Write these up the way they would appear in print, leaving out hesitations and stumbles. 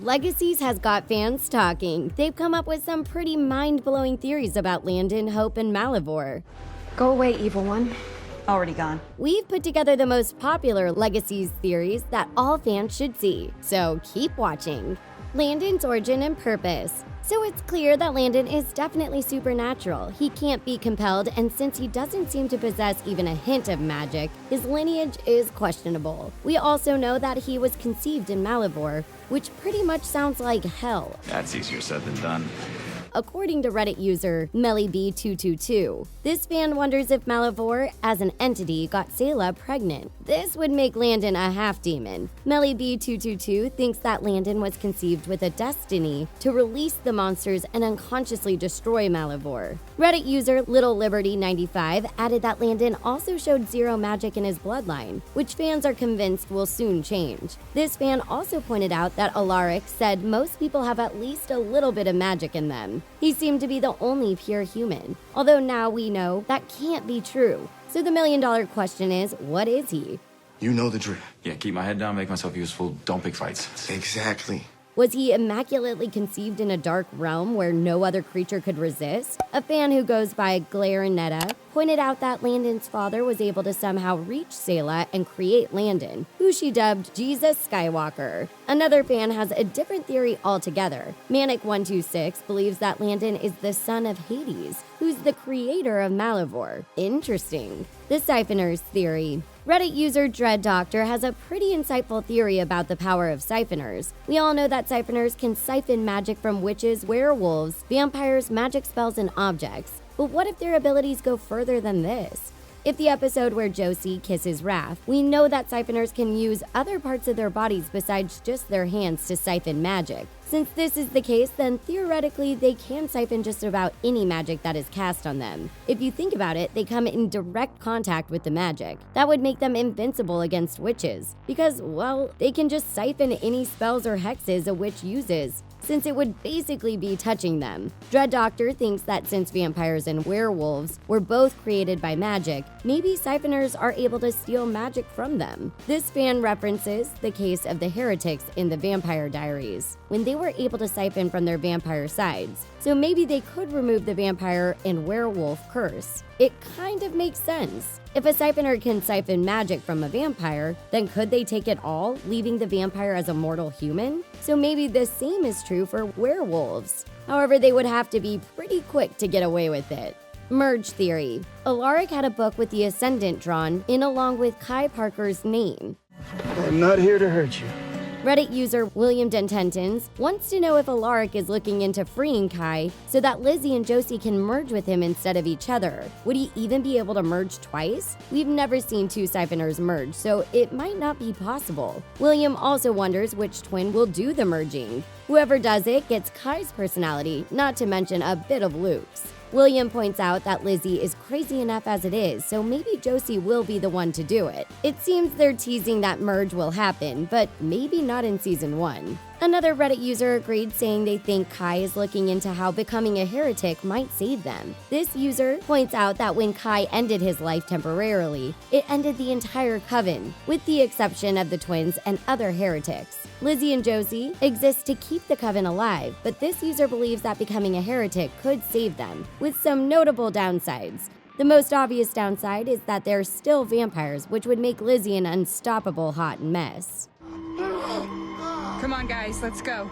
Legacies has got fans talking. They've come up with some pretty mind-blowing theories about Landon, Hope, and Malivore. Go away, evil one. Already gone. We've put together the most popular Legacies theories that all fans should see, so keep watching. Landon's origin and purpose. So it's clear that Landon is definitely supernatural. He can't be compelled, and since he doesn't seem to possess even a hint of magic, his lineage is questionable. We also know that he was conceived in Malivore, which pretty much sounds like hell. That's easier said than done. According to Reddit user Malibu222, this fan wonders if Malivore, as an entity, got Selah pregnant. This would make Landon a half-demon. Malibu222 thinks that Landon was conceived with a destiny to release the monsters and unconsciously destroy Malivore. Reddit user LittleLiberty95 added that Landon also showed zero magic in his bloodline, which fans are convinced will soon change. This fan also pointed out that Alaric said most people have at least a little bit of magic in them. He seemed to be the only pure human, although now we know that can't be true. So the million-dollar question is, what is he? You know the drill. Yeah, keep my head down, make myself useful, don't pick fights. Exactly. Was he immaculately conceived in a dark realm where no other creature could resist? A fan who goes by Glarinetta pointed out that Landon's father was able to somehow reach Selah and create Landon, who she dubbed Jesus Skywalker. Another fan has a different theory altogether. Manic126 believes that Landon is the son of Hades, who's the creator of Malivore. Interesting. The Siphoners theory. Reddit user Dread Doctor has a pretty insightful theory about the power of siphoners. We all know that siphoners can siphon magic from witches, werewolves, vampires, magic spells, and objects. But what if their abilities go further than this? If the episode where Josie kisses Raph, we know that siphoners can use other parts of their bodies besides just their hands to siphon magic. Since this is the case, then theoretically they can siphon just about any magic that is cast on them. If you think about it, they come in direct contact with the magic. That would make them invincible against witches, because, well, they can just siphon any spells or hexes a witch uses, since it would basically be touching them. Dread Doctor thinks that since vampires and werewolves were both created by magic, maybe siphoners are able to steal magic from them. This fan references the case of the heretics in the Vampire Diaries, when they were able to siphon from their vampire sides. So maybe they could remove the vampire and werewolf curse. It kind of makes sense. If a siphoner can siphon magic from a vampire, then could they take it all, leaving the vampire as a mortal human? So maybe the same is true for werewolves. However, they would have to be pretty quick to get away with it. Merge theory. Alaric had a book with the Ascendant drawn in along with Kai Parker's name. I'm not here to hurt you. Reddit user William Dententons wants to know if Alaric is looking into freeing Kai so that Lizzie and Josie can merge with him instead of each other. Would he even be able to merge twice? We've never seen two siphoners merge, so it might not be possible. William also wonders which twin will do the merging. Whoever does it gets Kai's personality, not to mention a bit of Luke's. William points out that Lizzie is crazy enough as it is, so maybe Josie will be the one to do it. It seems they're teasing that merge will happen, but maybe not in season 1. Another Reddit user agreed, saying they think Kai is looking into how becoming a heretic might save them. This user points out that when Kai ended his life temporarily, it ended the entire coven, with the exception of the twins and other heretics. Lizzie and Josie exist to keep the coven alive, but this user believes that becoming a heretic could save them, with some notable downsides. The most obvious downside is that they're still vampires, which would make Lizzie an unstoppable hot mess. Come on, guys, let's go.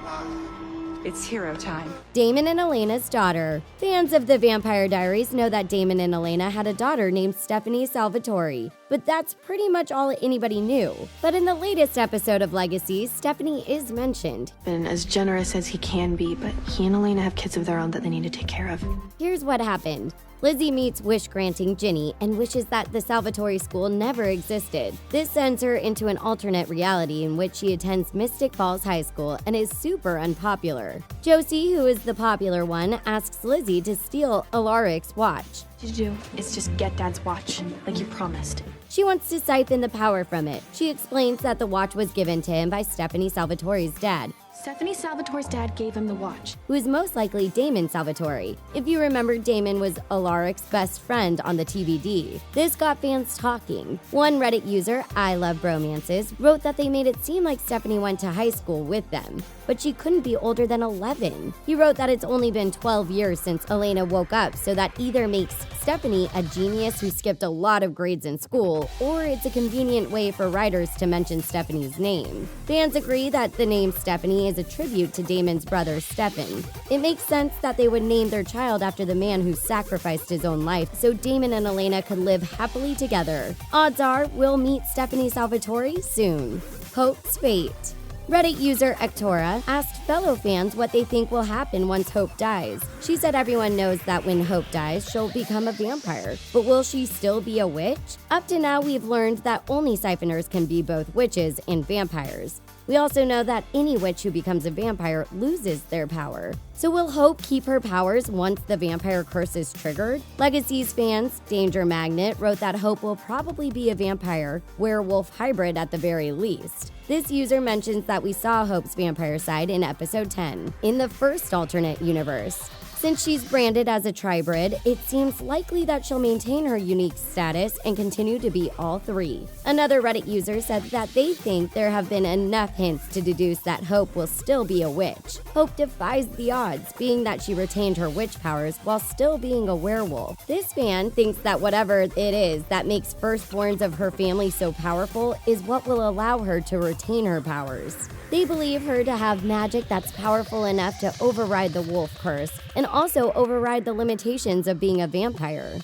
It's hero time. Damon and Elena's daughter. Fans of the Vampire Diaries know that Damon and Elena had a daughter named Stephanie Salvatore, but that's pretty much all anybody knew. But in the latest episode of Legacies, Stephanie is mentioned. Been as generous as he can be, but he and Elena have kids of their own that they need to take care of. Here's what happened. Lizzie meets wish-granting Ginny and wishes that the Salvatore school never existed. This sends her into an alternate reality in which she attends Mystic Falls High School and is super unpopular. Josie, who is the popular one, asks Lizzie to steal Alaric's watch. What you do is just get Dad's watch, like you promised. She wants to siphon the power from it. She explains that the watch was given to him by Stephanie Salvatore's dad. Stephanie Salvatore's dad gave him the watch. who is most likely Damon Salvatore. If you remember, Damon was Alaric's best friend on the TVD. This got fans talking. One Reddit user, I Love Bromances, wrote that they made it seem like Stephanie went to high school with them, but she couldn't be older than 11. He wrote that it's only been 12 years since Elena woke up, so that either makes Stephanie a genius who skipped a lot of grades in school, or it's a convenient way for writers to mention Stephanie's name. Fans agree that the name Stephanie is a tribute to Damon's brother Stefan. It makes sense that they would name their child after the man who sacrificed his own life so Damon and Elena could live happily together. Odds are we'll meet Stephanie Salvatore soon. Hope's fate. Reddit user Ektora asked fellow fans what they think will happen once Hope dies. She said everyone knows that when Hope dies, she'll become a vampire, but will she still be a witch? Up to now, we've learned that only siphoners can be both witches and vampires. We also know that any witch who becomes a vampire loses their power. So will Hope keep her powers once the vampire curse is triggered? Legacies fans, Danger Magnet, wrote that Hope will probably be a vampire, werewolf hybrid at the very least. This user mentions that we saw Hope's vampire side in episode 10, in the first alternate universe. Since she's branded as a Tribrid, it seems likely that she'll maintain her unique status and continue to be all three. Another Reddit user said that they think there have been enough hints to deduce that Hope will still be a witch. Hope defies the odds, being that she retained her witch powers while still being a werewolf. This fan thinks that whatever it is that makes firstborns of her family so powerful is what will allow her to retain her powers. They believe her to have magic that's powerful enough to override the wolf curse and also override the limitations of being a vampire.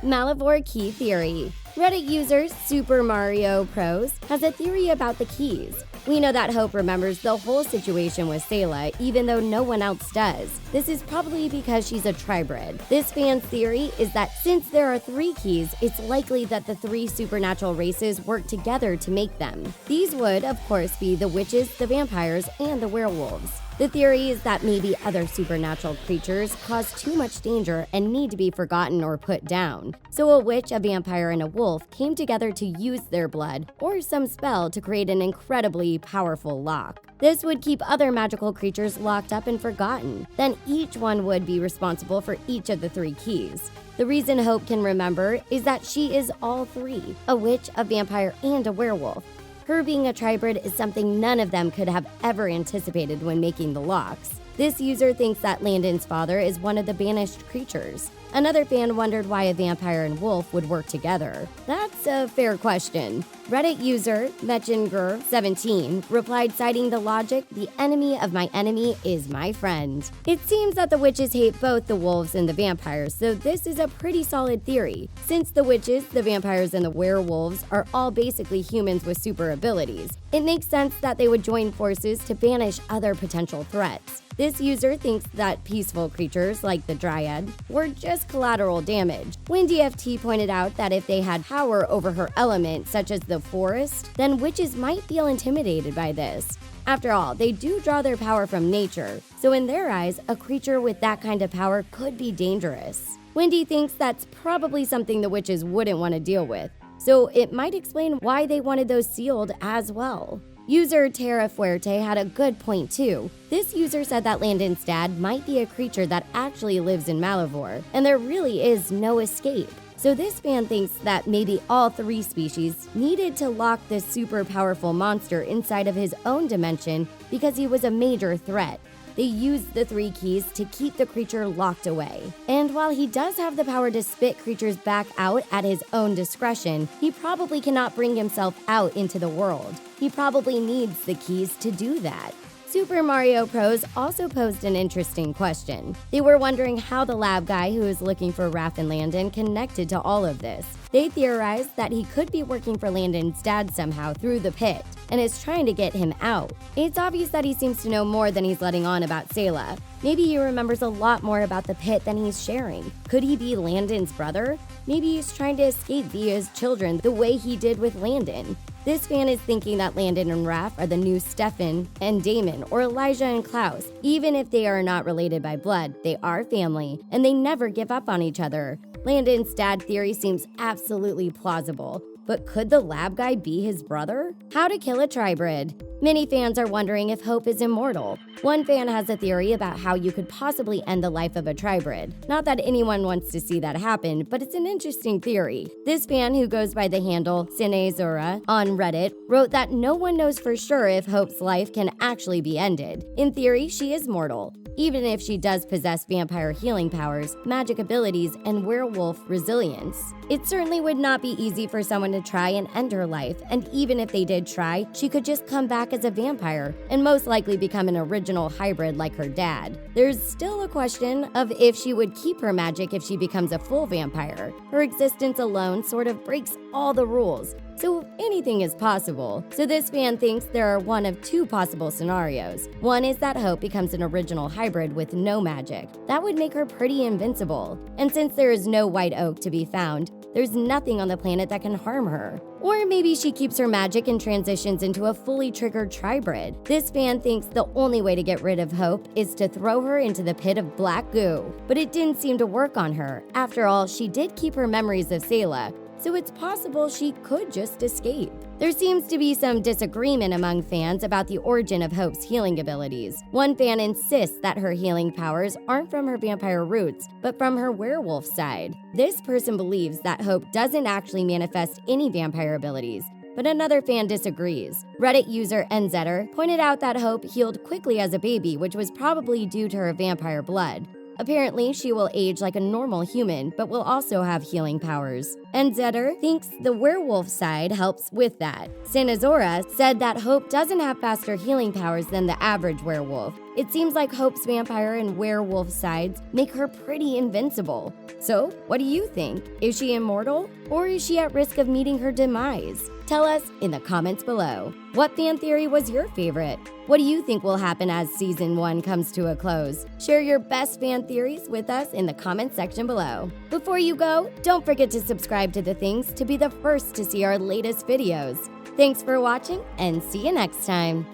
Malivore Key Theory. Reddit user Super Mario Pros has a theory about the keys. We know that Hope remembers the whole situation with Selah, even though no one else does. This is probably because she's a Tribrid. This fan's theory is that since there are 3 keys, it's likely that the 3 supernatural races work together to make them. These would, of course, be the witches, the vampires, and the werewolves. The theory is that maybe other supernatural creatures cause too much danger and need to be forgotten or put down. So a witch, a vampire, and a wolf came together to use their blood or some spell to create an incredibly powerful lock. This would keep other magical creatures locked up and forgotten. Then each one would be responsible for each of the 3 keys. The reason Hope can remember is that she is all 3, a witch, a vampire, and a werewolf. Her being a Tribrid is something none of them could have ever anticipated when making the locks. This user thinks that Landon's father is one of the banished creatures. Another fan wondered why a vampire and wolf would work together. That's a fair question. Reddit user Mechinger17 replied, citing the logic, "The enemy of my enemy is my friend." It seems that the witches hate both the wolves and the vampires, so this is a pretty solid theory. Since the witches, the vampires, and the werewolves are all basically humans with super abilities, it makes sense that they would join forces to banish other potential threats. This user thinks that peaceful creatures like the Dryad were just collateral damage. Wendy FT pointed out that if they had power over her element, such as the forest, then witches might feel intimidated by this. After all, they do draw their power from nature, so in their eyes, a creature with that kind of power could be dangerous. Wendy thinks that's probably something the witches wouldn't want to deal with, so it might explain why they wanted those sealed as well. User Terra Fuerte had a good point too. This user said that Landon's dad might be a creature that actually lives in Malivore, and there really is no escape. So this fan thinks that maybe all 3 species needed to lock this super powerful monster inside of his own dimension because he was a major threat. They used the 3 keys to keep the creature locked away. And while he does have the power to spit creatures back out at his own discretion, he probably cannot bring himself out into the world. He probably needs the keys to do that. Super Mario Pros also posed an interesting question. They were wondering how the lab guy who is looking for Raph and Landon connected to all of this. They theorized that he could be working for Landon's dad somehow through the pit and is trying to get him out. It's obvious that he seems to know more than he's letting on about Selah. Maybe he remembers a lot more about the pit than he's sharing. Could he be Landon's brother? Maybe he's trying to escape via his children the way he did with Landon. This fan is thinking that Landon and Raph are the new Stefan and Damon, or Elijah and Klaus. Even if they are not related by blood, they are family, and they never give up on each other. Landon's dad theory seems absolutely plausible, but could the lab guy be his brother? How to kill a Tribrid. Many fans are wondering if Hope is immortal. One fan has a theory about how you could possibly end the life of a Tribrid. Not that anyone wants to see that happen, but it's an interesting theory. This fan, who goes by the handle Cinezura on Reddit, wrote that no one knows for sure if Hope's life can actually be ended. In theory, she is mortal, even if she does possess vampire healing powers, magic abilities, and werewolf resilience. It certainly would not be easy for someone to try and end her life, and even if they did try, she could just come back as a vampire and most likely become an original hybrid like her dad. There's still a question of if she would keep her magic if she becomes a full vampire. Her existence alone sort of breaks all the rules, so anything is possible. So this fan thinks there are one of two possible scenarios. One is that Hope becomes an original hybrid with no magic. That would make her pretty invincible. And since there is no white oak to be found, there's nothing on the planet that can harm her. Or maybe she keeps her magic and transitions into a fully triggered Tribrid. This fan thinks the only way to get rid of Hope is to throw her into the pit of black goo. But it didn't seem to work on her. After all, she did keep her memories of Selah, so it's possible she could just escape. There seems to be some disagreement among fans about the origin of Hope's healing abilities. One fan insists that her healing powers aren't from her vampire roots, but from her werewolf side. This person believes that Hope doesn't actually manifest any vampire abilities, but another fan disagrees. Reddit user NZer pointed out that Hope healed quickly as a baby, which was probably due to her vampire blood. Apparently, she will age like a normal human, but will also have healing powers. And Zetter thinks the werewolf side helps with that. Cinezura said that Hope doesn't have faster healing powers than the average werewolf. It seems like Hope's vampire and werewolf sides make her pretty invincible. So, what do you think? Is she immortal? Or is she at risk of meeting her demise? Tell us in the comments below. What fan theory was your favorite? What do you think will happen as Season 1 comes to a close? Share your best fan theories with us in the comments section below. Before you go, don't forget to subscribe to The Things to be the first to see our latest videos. Thanks for watching, and see you next time.